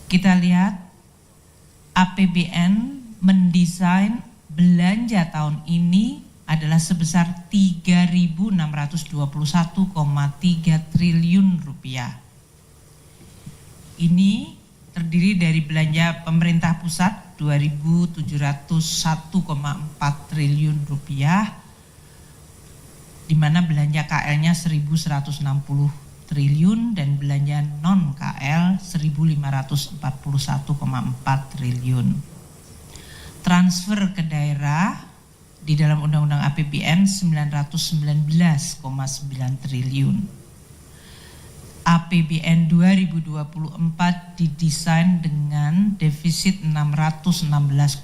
Kita lihat APBN mendesain belanja tahun ini adalah sebesar 3.621,3 triliun rupiah. Ini terdiri dari belanja pemerintah pusat 2.701,4 triliun rupiah, di mana belanja KL-nya 1.160 triliun dan belanja non-KL 1.541,4 triliun. Transfer ke daerah di dalam Undang-Undang APBN 919,9 triliun. APBN 2024 didesain dengan defisit 616,2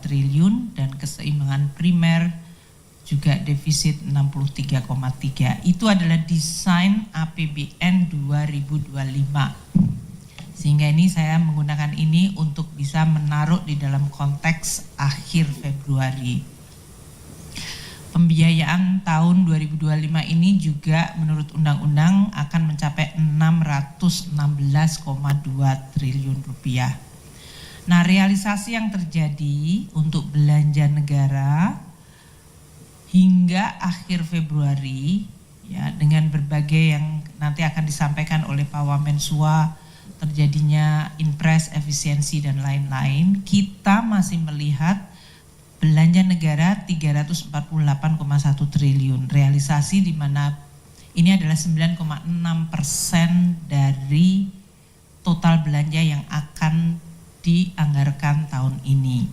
triliun dan keseimbangan primer juga defisit 63,3. Itu adalah desain APBN 2025. Sehingga ini saya menggunakan ini untuk bisa menaruh di dalam konteks akhir Februari. Pembiayaan tahun 2025 ini juga menurut undang-undang akan mencapai 616,2 triliun rupiah. Nah, realisasi yang terjadi untuk belanja negara hingga akhir Februari ya, dengan berbagai yang nanti akan disampaikan oleh Pak Wamensua, terjadinya impres, efisiensi dan lain-lain, kita masih melihat belanja negara 348,1 triliun. Realisasi di mana ini adalah 9,6% dari total belanja yang akan dianggarkan tahun ini.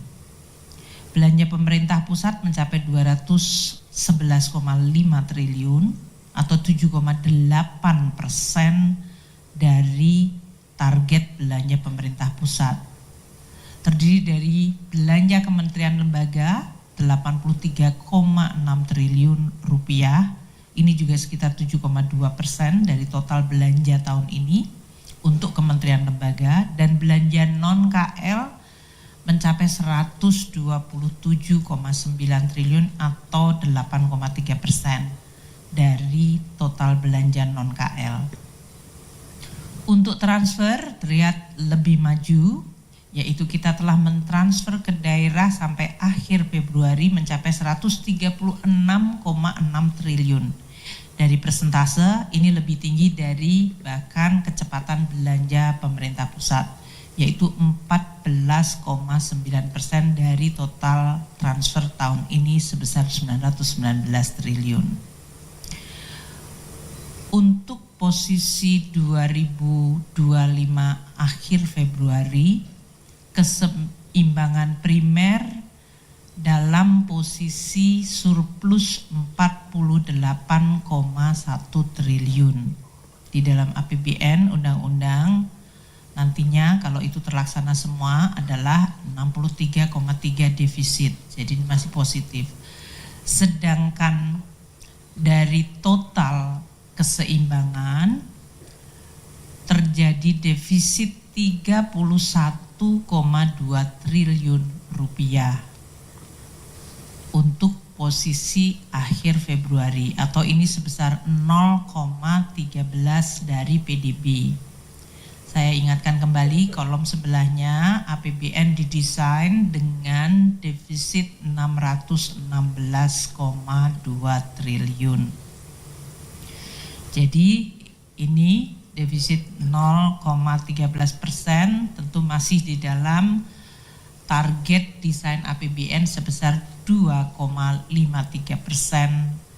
Belanja pemerintah pusat mencapai 211,5 triliun atau 7,8% dari target belanja pemerintah pusat. Terdiri dari belanja kementerian lembaga 83,6 triliun rupiah. Ini juga sekitar 7,2% dari total belanja tahun ini untuk kementerian lembaga, dan belanja non-KL mencapai 127,9 triliun atau 8,3% dari total belanja non-KL. Untuk transfer terlihat lebih maju, yaitu kita telah mentransfer ke daerah sampai akhir Februari mencapai 136,6 triliun. Dari persentase ini lebih tinggi dari bahkan kecepatan belanja pemerintah pusat, yaitu 14,9% dari total transfer tahun ini sebesar 919 triliun. Untuk posisi 2025 akhir Februari, keseimbangan primer dalam posisi surplus 48,1 triliun. Di dalam APBN undang-undang nantinya kalau itu terlaksana semua adalah 63,3 defisit, jadi masih positif. Sedangkan dari total keseimbangan terjadi defisit 31,2 triliun rupiah untuk posisi akhir Februari, atau ini sebesar 0,13 dari PDB. Saya ingatkan kembali kolom sebelahnya, APBN didesain dengan defisit 616,2 triliun. Jadi ini defisit 0,13% tentu masih di dalam target desain APBN sebesar 2,53%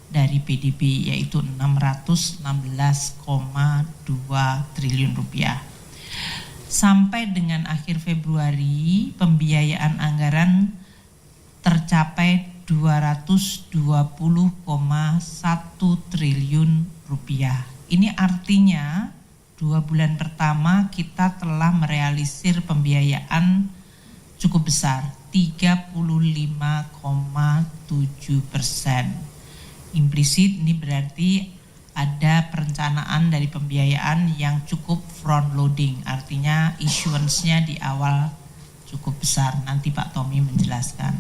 dari PDB, yaitu 616,2 triliun rupiah. Sampai dengan akhir Februari, pembiayaan anggaran tercapai 220,1 triliun rupiah. Ini artinya 2 bulan pertama kita telah merealisir pembiayaan cukup besar, 35,7%. Implisit ini berarti ada perencanaan dari pembiayaan yang cukup front loading, artinya issuance-nya di awal cukup besar. Nanti Pak Tommy menjelaskan.